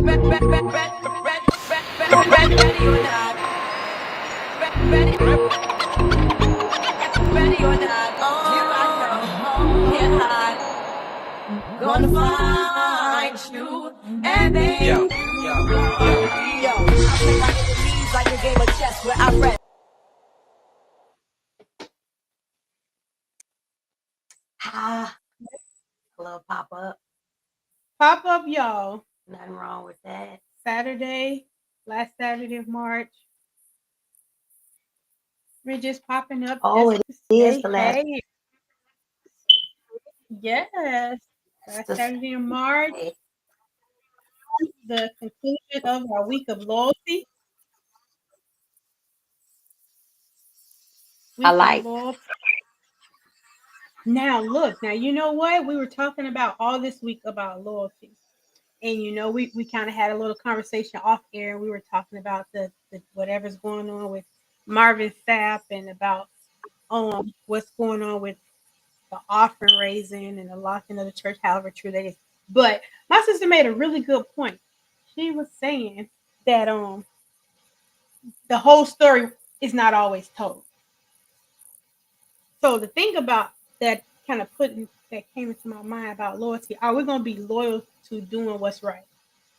Ready or not, ready or not, here I come, get hot, gonna find you, and then yo, I play my enemies like a game of chess where I rest. Ah, a little pop up, Pop up, y'all. nothing wrong with that. Saturday, last Saturday of March. We're just popping up Oh, just it to is say the last. hey. Yes, It's last the Saturday of March, Saturday. the conclusion of our week of loyalty. I Week of like. loyalty. Now, look, now you know what? We were talking about all this week about loyalty. And we kind of had a little conversation off air, and we were talking about the whatever's going on with Marvin Sapp and about what's going on with the offering raising and the locking of the church, however true that is. But my sister made a really good point. She was saying that the whole story is not always told. So the thing about that kind of putting that came into my mind about loyalty, are we gonna be loyal to doing what's right?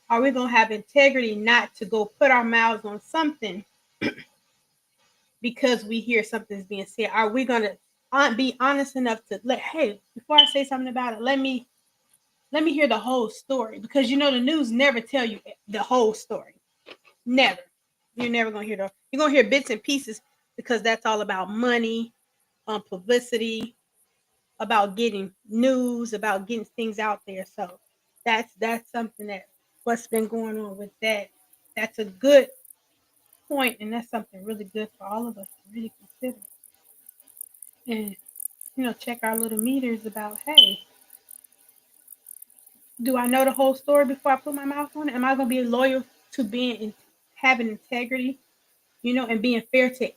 Are we gonna have integrity not to go put our mouths on something because we hear something's being said? Are we gonna be honest enough to hey, before I say something about it, let me hear the whole story, because the news never tell you the whole story. Never. You're never gonna hear you're gonna hear bits and pieces, because that's all about money, publicity, about getting news, about getting things out there. So that's something that what's been going on with that. That's a good point, and that's something really good for all of us to really consider. And check our little meters about, hey, do I know the whole story before I put my mouth on it? Am I going to be loyal to having integrity, and being fair to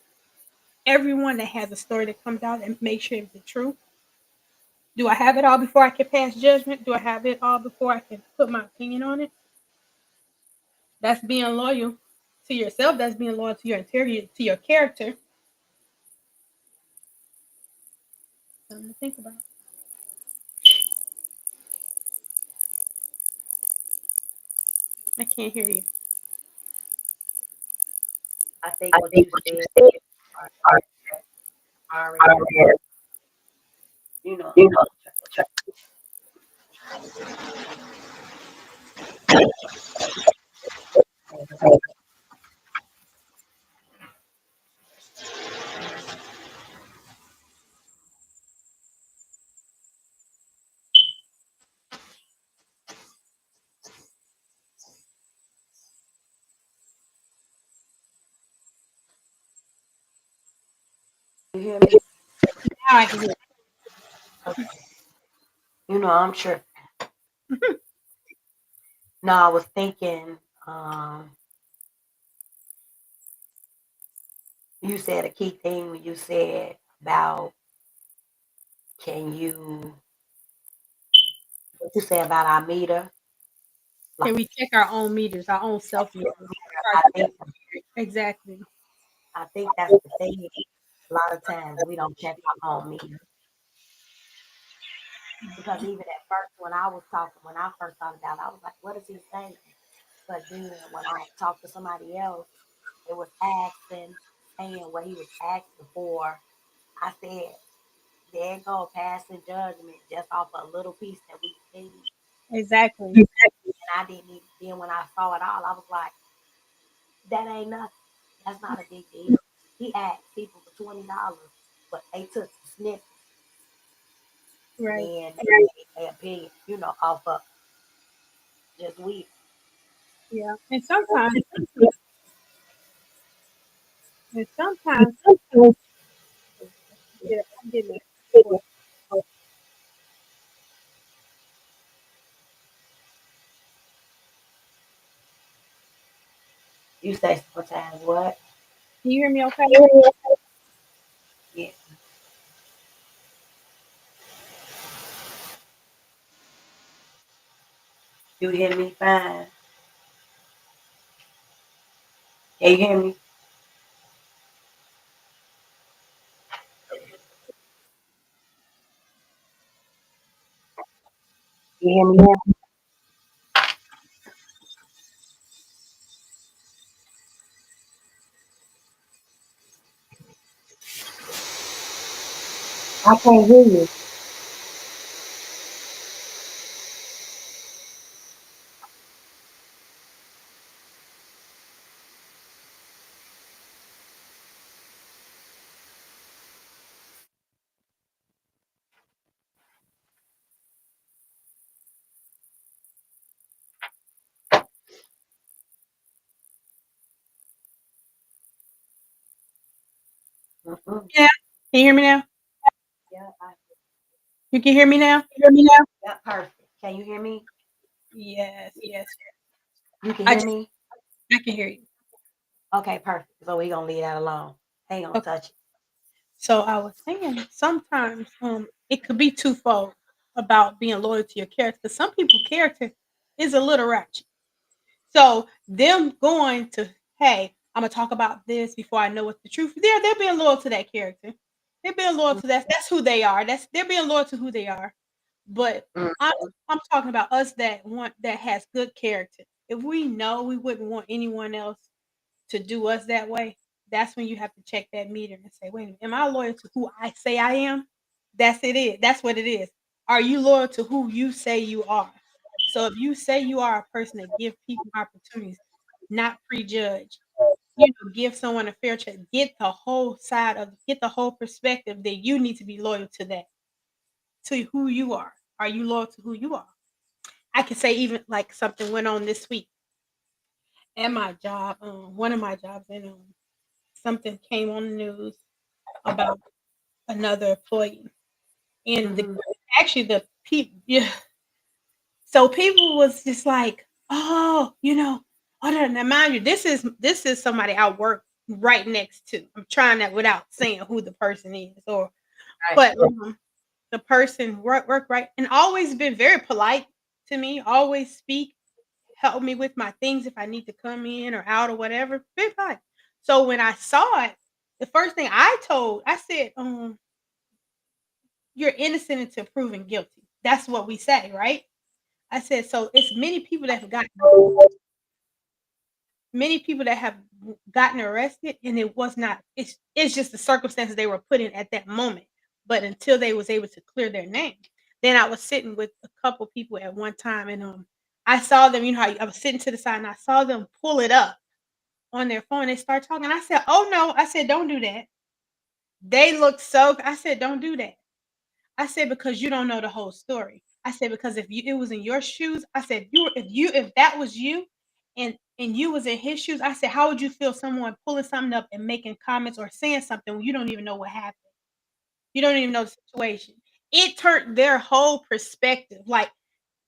everyone that has a story that comes out, and make sure it's the truth? Do I have it all before I can pass judgment? Do I have it all before I can put my opinion on it? That's being loyal to yourself. That's being loyal to your integrity, to your character. Something to think about. I can't hear you. I think what you said already, you know, you hear me? Now I can hear Okay. I'm sure. No, I was thinking, um, you said a key thing when you said about can you, what you say about our meter? Can Like, we check our own meters, our own self meters? I think, Exactly. I think that's the thing. A lot of times we don't check our own meter, because even at first when I was talking, when I first thought about it, I was like, what is he saying? But then when I talked to somebody else, it was saying what he was asking for. I said, there you go, passing judgment just off a little piece that we see. Exactly. And I didn't even, then when I saw it all, I was like, that ain't nothing. That's not a big deal. He asked people for $20, but they took the snippet, and Right. then they made their opinion, off of just we. Yeah. And sometimes I'm getting it. You say sometimes what? Can you hear me okay? Yeah. You hear me fine? Can you hear me? Can you hear me now? I can't hear you. Mm-hmm. Yeah. Can you hear me now? Yeah, You can hear me now? hear me now? Yeah, perfect. Can you hear me? Yes, yes. You can I hear just me? I can hear you. Okay, perfect. So we gonna leave that alone. Ain't gonna Okay. touch it. So I was saying sometimes it could be twofold about being loyal to your character. 'Cause some people's character is a little ratchet. So them going to, hey, I'm gonna talk about this before I know what the truth. They're being loyal to that character. They're being loyal to that. That's who they are. They're being loyal to who they are. But I'm Mm-hmm. I'm talking about us that has good character. If we know we wouldn't want anyone else to do us that way, that's when you have to check that meter and say, wait a minute, am I loyal to who I say I am? That's what it is. Are you loyal to who you say you are? So if you say you are a person that give people opportunities, not prejudge, give someone a fair chance, get the whole perspective, that you need to be loyal to that, to who you are. Are you loyal to who you are? I could say even like something went on this week at my job, one of my jobs, and something came on the news about another employee, and Mm-hmm. actually the people, yeah. So people was just like, oh, other than mind you, this is somebody I work right next to. I'm trying that without saying who the person is, or Right. but the person work right and always been very polite to me. Always speak, help me with my things if I need to come in or out or whatever. Very polite. So when I saw it, the first thing I said, you're innocent until proven guilty. That's what we say, right? I said, so it's many people that have gotten arrested, and it was not. It's just the circumstances they were put in at that moment. But until they was able to clear their name, then I was sitting with a couple people at one time, and I saw them. You know how I was sitting to the side, and I saw them pull it up on their phone. They start talking. I said, "Oh no!" I said, "Don't do that." They looked so. I said, "Don't do that." I said, because you don't know the whole story. I said, because if you it was in your shoes, I said, if that was you and you was in his shoes, I said, how would you feel someone pulling something up and making comments or saying something when you don't even know what happened? You don't even know the situation. It turned their whole perspective. Like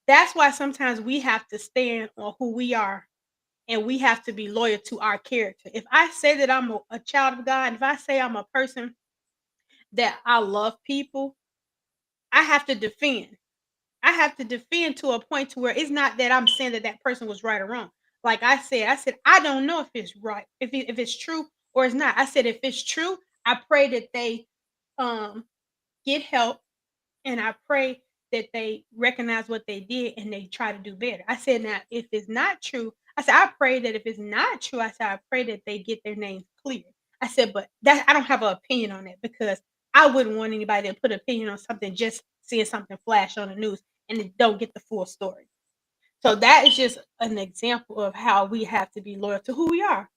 that's why sometimes we have to stand on who we are and we have to be loyal to our character. If I say that I'm a child of God, if I say I'm a person that I love people, I have to defend. I have to defend to a point to where it's not that I'm saying that that person was right or wrong. Like I said I don't know if it's right, if it's true or it's not. I said if it's true, I pray that they um get help, and I pray that they recognize what they did and they try to do better. I said now if it's not true, I said I pray that if it's not true, I said I pray that they get their names cleared. I said, but that I don't have an opinion on that because I wouldn't want anybody to put an opinion on something just seeing something flash on the news and they don't get the full story. So that is just an example of how we have to be loyal to who we are.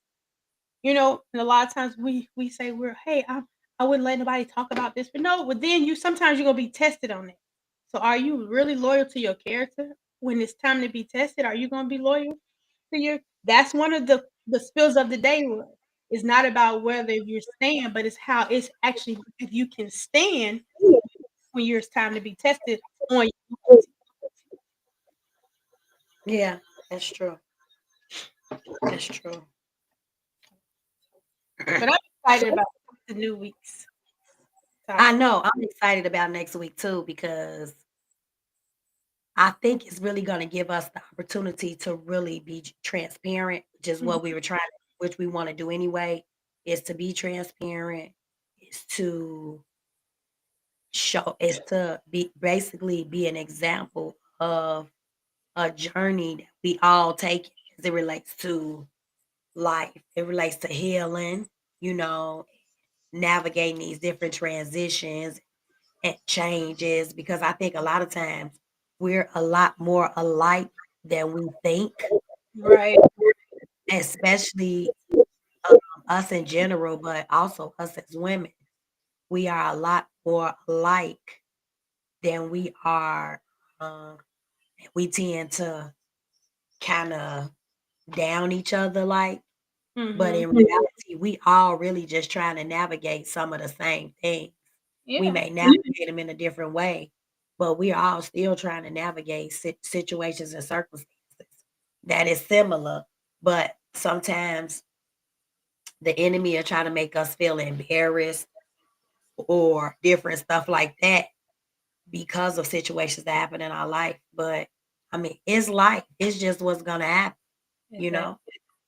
And a lot of times we say hey, I wouldn't let nobody talk about this, but no, but then you sometimes you're gonna be tested on it. So are you really loyal to your character when it's time to be tested? Are you gonna be loyal to your? That's one of the spills of the day. It's not about whether you're staying, but it's how it's actually if you can stand when it's time to be tested on your loyalty. Yeah, that's true. That's true. But I'm excited about the new week's I topic. know. I'm excited about next week too because I think it's really going to give us the opportunity to really be transparent, just Mhm. what we were trying. which we want to do anyway, is to be transparent, is to show, is to be basically be an example of a journey that we all take as it relates to life. It relates to healing, you know, navigating these different transitions and changes, because I think a lot of times we're a lot more alike than we think, Right. especially us in general, but also us as women. We are a lot more alike than we are. Uh, we tend to kind of down each other, like, but Mm-hmm. in reality, we all really just trying to navigate some of the same things. We Yeah. may navigate them in a different way, but we are all still trying to navigate situations and circumstances that is similar. But sometimes the enemy are trying to make us feel embarrassed or different stuff like that because of situations that happen in our life. But I mean, it's life. It's just what's gonna happen, you Exactly. know?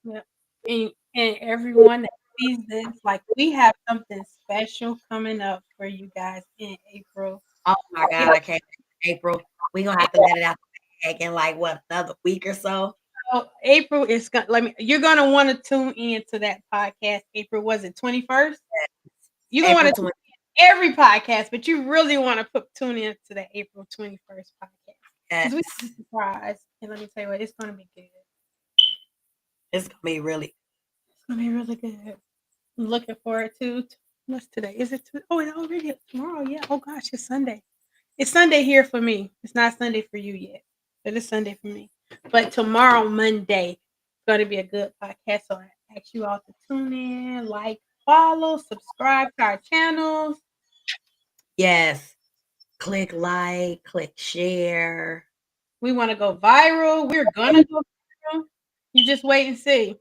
Yep. And everyone that sees this, like we have something special coming up for you guys in April. Oh my Yeah. God, I can't wait. April. We gonna have to let it out the bag in like what, another week or so? So April is gonna let me. You're gonna want to tune in to that podcast. April was it 21st? You're gonna April want to 20th. every podcast, but you really want to tune in to the April 21st podcast because we have Yes. a surprise. And let me tell you what, it's gonna be good. It's gonna be really It's gonna be really good. I'm looking forward to. What's today? Is it? Oh, it already tomorrow. Yeah. Oh gosh, it's Sunday. It's Sunday here for me. It's not Sunday for you yet, but it's Sunday for me. But tomorrow, Monday, it's going to be a good podcast. So I ask you all to tune in, like, follow, subscribe to our channels. yes. Click like, click share. We want to go viral. We're gonna go viral. You just wait and see.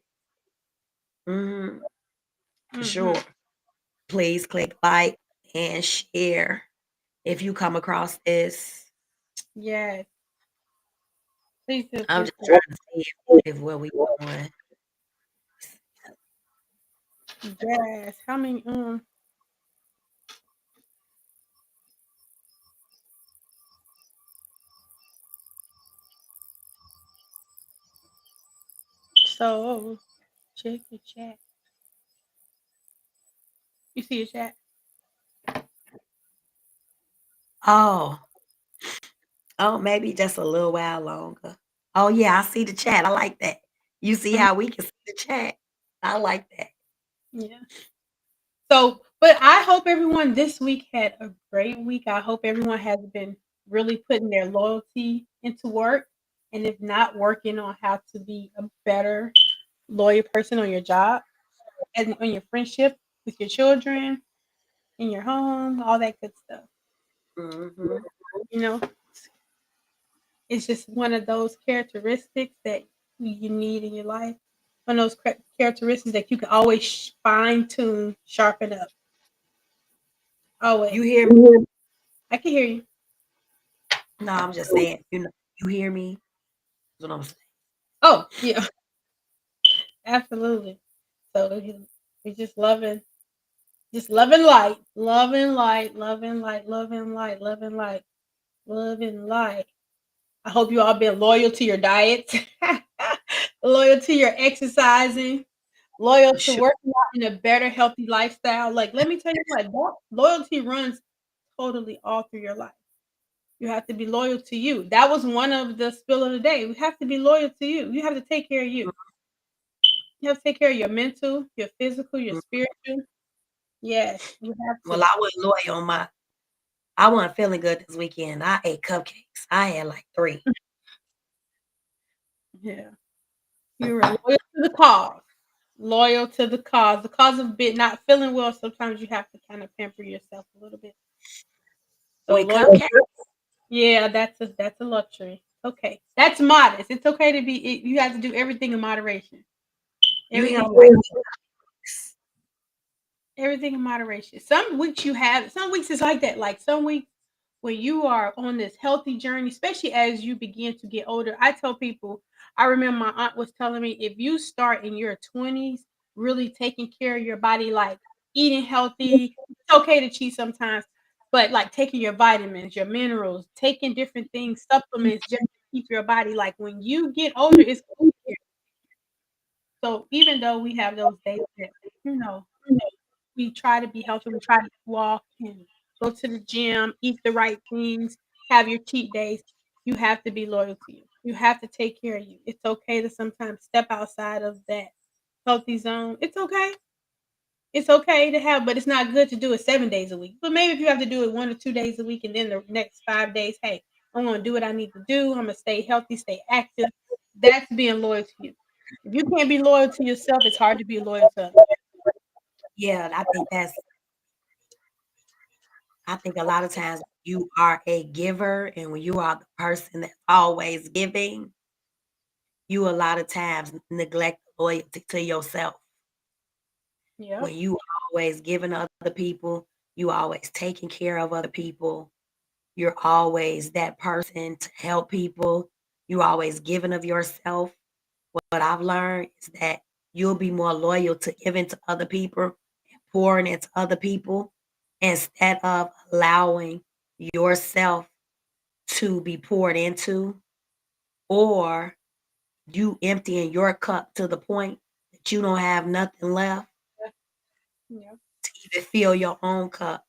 Mhm. For Hmm. sure. Please click like and share if you come across this. Yes, please do, I'm please just do. trying to see if where we going. Yes. How many? So check your chat. You see your chat? Oh, oh, maybe just a little while longer. Oh yeah, I see the chat. I like that. You see Mhm. how we can see the chat. I like that. Yeah. So, but I hope everyone this week had a great week. I hope everyone has been really putting their loyalty into work. And if not, working on how to be a better loyal person on your job and on your friendship with your children, in your home, all that good stuff. Mhm. You know, it's just one of those characteristics that you need in your life. One of those characteristics that you can always fine tune, sharpen up. You Always. hear me? I can hear you. No, I'm just saying, you hear me? That's what I'm saying. Oh, yeah. Absolutely. So we just loving light, loving light, loving light, loving light, loving light, loving light. I hope you all been loyal to your diet, loyal to your exercising, loyal For to sure. working out in a better, healthy lifestyle. Like, let me tell you what, loyalty runs totally all through your life. You have to be loyal to you. That was one of the spill of the day. We have to be loyal to you. You have to take care of you. You have to take care of your mental, your physical, your Mhm. spiritual. Yes, you have Well, to. I wasn't loyal on my I wasn't feeling good this weekend. I ate cupcakes. I had like 3. Yeah. You were loyal to the cause. Loyal to the cause. The cause of bit not feeling well, sometimes you have to kind of pamper yourself a little bit. So With loyal. cupcakes, Yeah, that's a luxury. Okay. That's modest. It's okay to be you have to do everything in moderation. you hear me Everything like everything in moderation. Some weeks you have some weeks it's like that. Like some weeks when you are on this healthy journey, especially as you begin to get older. I tell people, I remember my aunt was telling me if you start in your 20s really taking care of your body, like eating healthy. It's okay to cheat sometimes, but like taking your vitamins, your minerals, taking different things, supplements just to keep your body like when you get older, it's so even though we have those days that, you know, we try to be healthy, we try to walk and go to the gym, eat the right things, have your cheat days, you have to be loyal to you. You have to take care of you. It's okay to sometimes step outside of that healthy zone. It's okay. It's okay to have, but it's not good to do it 7 days a week. But maybe if you have to do it 1 or 2 days a week and then the next 5 days, hey, I'm gonna do what I need to do. I'm gonna stay healthy, stay active. That's being loyal to you. If you can't be loyal to yourself, it's hard to be loyal to others. Yeah, I think a lot of times you are a giver, and when you are the person that's always giving, you a lot of times neglect loyalty to yourself. Yep, When you always giving other people, you always taking care of other people, you're always that person to help people, you always giving of yourself. What I've learned is that you'll be more loyal to giving to other people, pouring into other people, instead of allowing yourself to be poured into, or you emptying your cup to the point that you don't have nothing left yep, to even fill your own cup.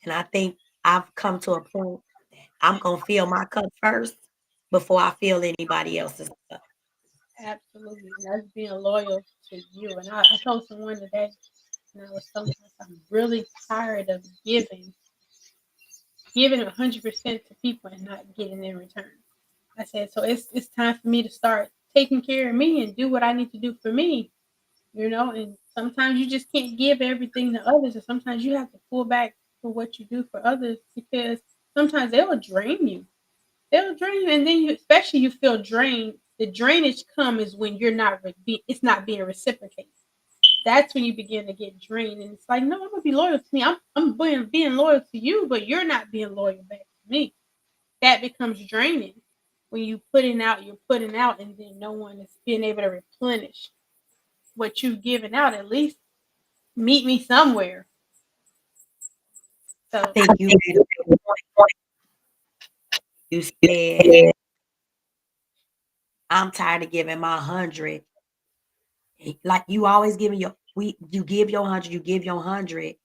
And I think I've come to a point that I'm gonna fill my cup first before I fill anybody else's cup. absolutely. And that's being loyal to you. And I told someone today, and I was telling her, I'm really tired of giving 100% to people and not getting in return. I said, so it's time for me to start taking care of me and do what I need to do for me, and sometimes you just can't give everything to others, and sometimes you have to pull back for what you do for others because sometimes they will drain you. They'll drain you, and then especially you feel drained. The drainage come is when you're not it's not being reciprocated. That's when you begin to get drained, and it's like, no, I'm gonna be loyal to me. I'm being loyal to you, but you're not being loyal back to me. That becomes draining when you're putting out, and then no one is being able to replenish what you've given out. At least meet me somewhere. I So think you made a good point. You said, I'm tired of giving my 100. Like you always giving you give your 100, you give your 100,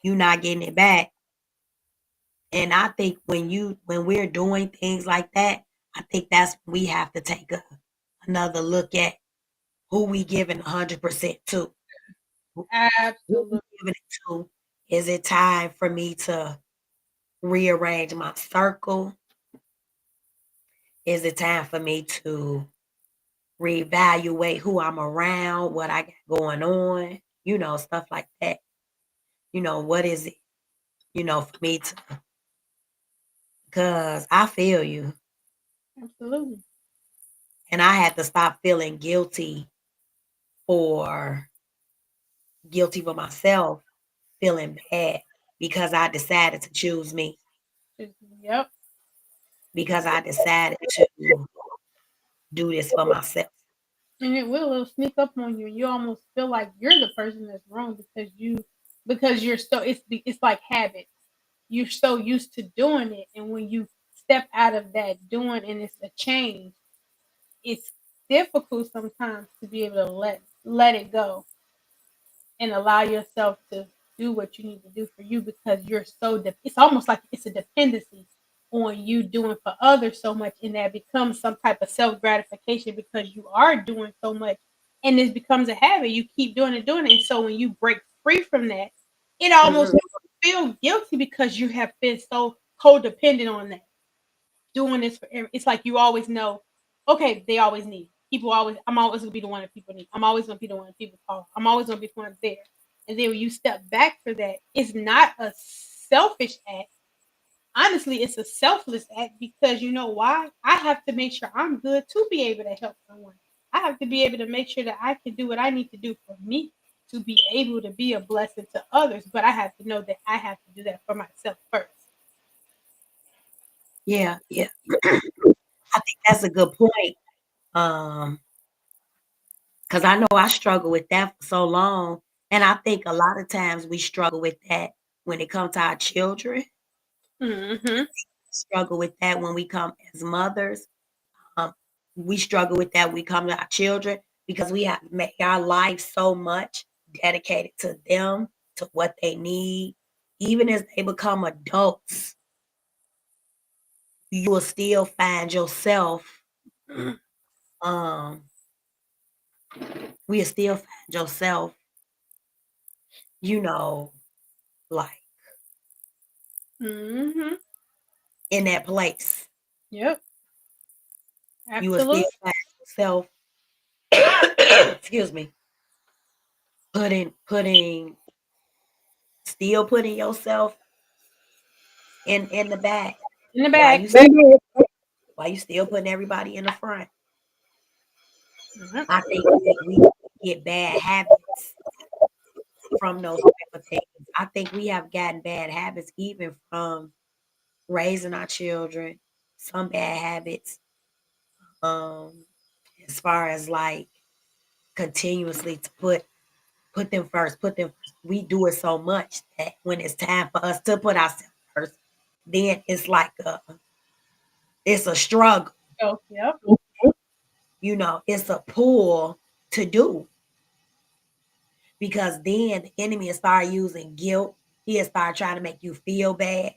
you not getting it back. And I think when we're doing things like that, I think that's when we have to take another look at who we giving 100% to. Who we absolutely, giving it to? Is it time for me to rearrange my circle? Is it time for me to reevaluate who I'm around, what I got going on, stuff like that. What is it, for me to, because I feel you. absolutely, And I had to stop feeling for guilty for myself, feeling bad because I decided to choose me, yep. because I decided to do this for myself. And it'll sneak up on you, and you almost feel like you're the person that's wrong because you're so it's like habit. You're so used to doing it, and when you step out of that doing and it's a change, it's difficult sometimes to be able to let it go and allow yourself to do what you need to do for you because you're it's almost like it's a dependency on you doing for others so much, and that becomes some type of self gratification because you are doing so much, and it becomes a habit. You keep doing it, and so when you break free from that, it almost Mhm. makes you feel guilty because you have been so codependent on that, doing this for it's like you always know, okay, they always need. People always I'm always gonna be the one that people need. I'm always gonna be the one that people call. I'm always gonna be the one there. And then when you step back for that, it's not a selfish act. Honestly, it's a selfless act because you know why? I have to make sure I'm good to be able to help someone. I have to be able to make sure that I can do what I need to do for me to be able to be a blessing to others. But I have to know that I have to do that for myself first. Yeah, yeah. I think that's a good point. Um, Because I know I struggle with that for so long. And I think a lot of times we struggle with that when it comes to our children. Mm-hmm. Struggle with that when we come as mothers. Um, we struggle with that when we come to our children because we have made our life so much dedicated to them, to what they need. Even as they become adults, you will still find yourself, um, we'll still find yourself, you know, like Mm-hmm. in that place. Yep. You will still Absolutely. find yourself, excuse me, putting still putting yourself in the back In the while back. while you still putting everybody in the front. Mhm. I think that we get bad habits from those type of things. I think we have gotten bad habits even from raising our children, some bad habits, um, as far as like continuously to put them first, put them first. We do it so much that when it's time for us to put ourselves first, then it's a struggle. Oh, yep. It's a pull to do because then the enemy will start using guilt. He'll start trying to make you feel bad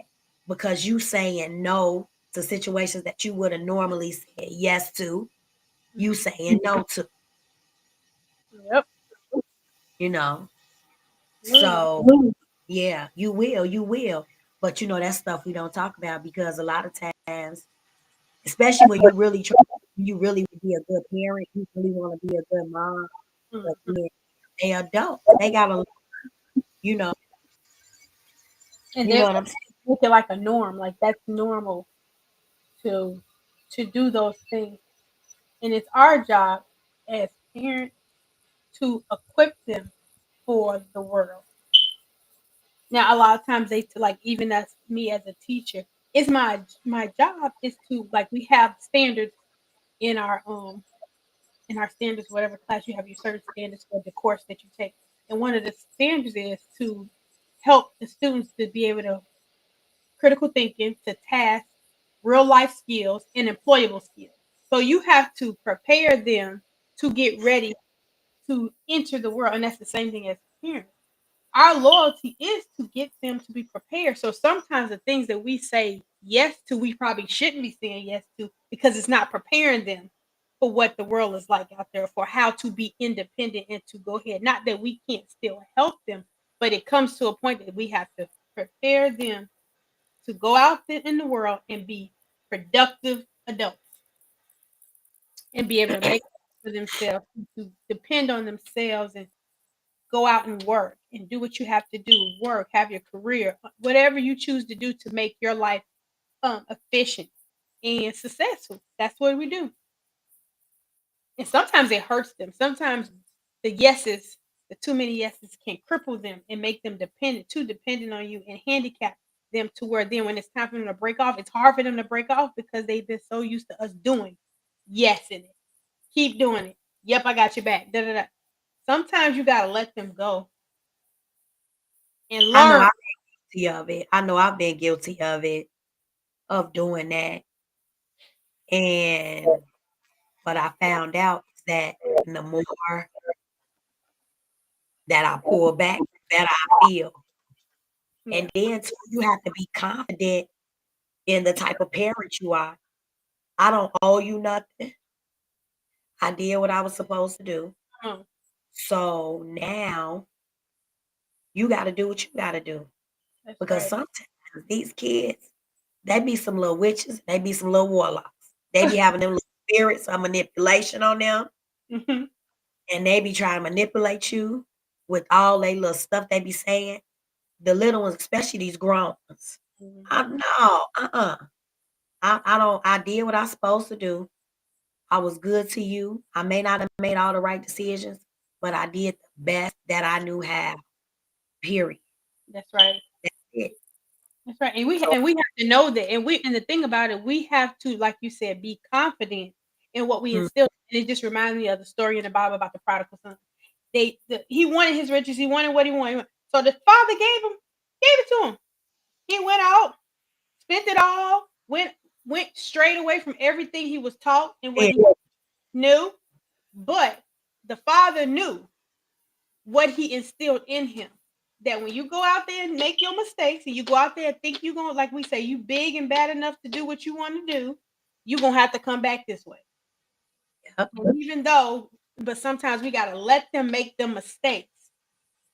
because you saying no to situations that you would have normally said yes to. You saying no to, Yep. you know. Absolutely. So yeah, you will. But that's stuff we don't talk about because a lot of times, especially when you really be a good parent, you really want to be a good mom, but Mhm. then they adults. They gotta, you know, And you know then what I'm saying? make it like a norm, like that's normal to do those things. And it's our job as parents to equip them for the world. Now, a lot of times like even as me as a teacher, it's my job is to like we have standards in our standards, whatever class you have, your certain standards for the course that you take. And one of the standards is to help the students to be able to critical thinking to task, real life skills, and employable skills. So you have to prepare them to get ready to enter the world. And that's the same thing as parents. Our loyalty is to get them to be prepared. So sometimes the things that we say yes to, we probably shouldn't be saying yes to because it's not preparing them for what the world is like out there, for how to be independent and to go ahead. Not that we can't still help them, but it comes to a point that we have to prepare them to go out there in the world and be productive adults and be able to make for themselves, to depend on themselves and go out and work and do what you have to do, work, have your career, whatever you choose to do to make your life efficient and successful. That's what we do. And sometimes it hurts them. Sometimes the yeses, the too many yeses can cripple them and make them too dependent on you and handicap them to where then when it's time for them to break off, it's hard for them to break off because they've been so used to us doing yes in it. Keep doing it. Yep, I got your back. Da, da, da. Sometimes you gotta let them go and I know learn. I'm guilty of it. I know I've been guilty of it, of doing that. And what I found out is that the more that I pull back, the better I feel. Yeah. And then too, you have to be confident in the type of parent you are. I don't owe you nothing. I did what I was supposed to do. Oh, So now you got to do what you got to do that's because right. sometimes these kids, they be some little witches, they be some little warlocks. They be having them little spirits of manipulation on them, Mhm. and they be trying to manipulate you with all they little stuff they be saying. The little ones, especially these grown ones. I Mhm. no, I don't. I did what I supposed to do. I was good to you. I may not have made all the right decisions, but I did the best that I knew how. Period. That's right. That's it. That's right. And So we have to know that. And the thing about it, we have to, like you said, be confident and what we Mm. instilled. And it just reminds me of the story in the Bible about the prodigal son. He wanted his riches, he wanted what he wanted. So the father gave it to him. He went out, spent it all, went straight away from everything he was taught and what Yeah. he knew. But the father knew what he instilled in him. That when you go out there and make your mistakes and you go out there and think you're gonna, like we say, you big and bad enough to do what you want to do, you're gonna have to come back this way. Yep. And even though, but sometimes we gotta let them make the mistakes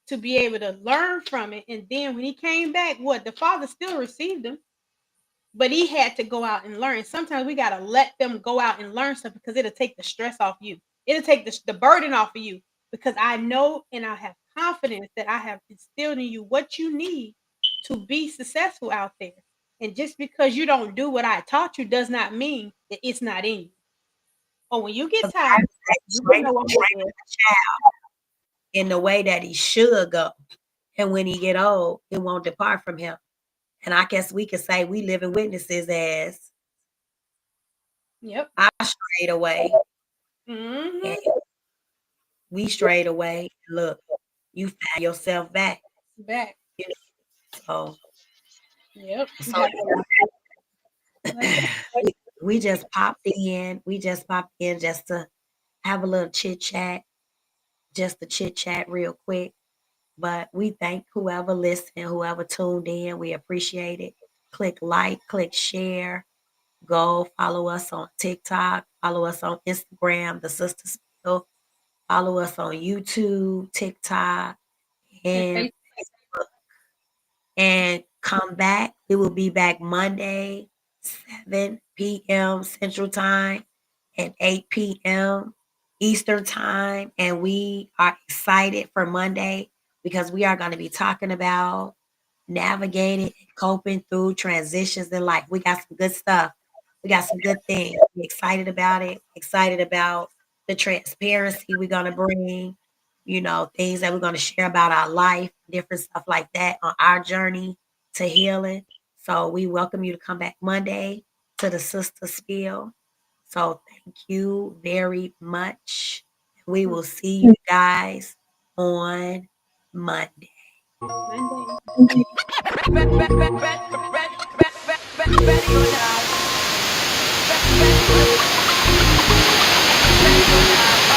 to be able to learn from it. And then when he came back, what the father still received him, but he had to go out and learn. Sometimes we gotta let them go out and learn something because it'll take the stress off you. It'll take the burden off of you because I know and I have confidence that I have instilled in you what you need to be successful out there. And just because you don't do what I taught you does not mean that it's not in you. Or when you get Because tired, you gonna train know what it is. the child in the way that he should go. And when he get old, it won't depart from him. And I guess we could say we living witnesses as Yep. I strayed away and Mm-hmm. we strayed away. Look, you found yourself back. Back. You know, Yep. so, You have to let so we just popped in. We just popped in just to have a little chit chat, just to chit chat real quick. But we thank whoever listened, whoever tuned in. We appreciate it. Click like, click share. Go follow us on TikTok. Follow us on Instagram, the Sistas. Follow us on YouTube, TikTok, and and face and come back. We will be back Monday, 7 p.m. Central Time and 8 p.m. Eastern Time. And we are excited for Monday because we are going to be talking about navigating and coping through transitions in life. We got some good stuff. We got some good things. We're excited about it. Excited about the transparency we're going to bring, things that we're going to share about our life, different stuff like that on our journey to healing. So we welcome you to come back Monday to the Sister Spiel. So thank you very much. We will see you guys on Monday. Monday. Ready or not.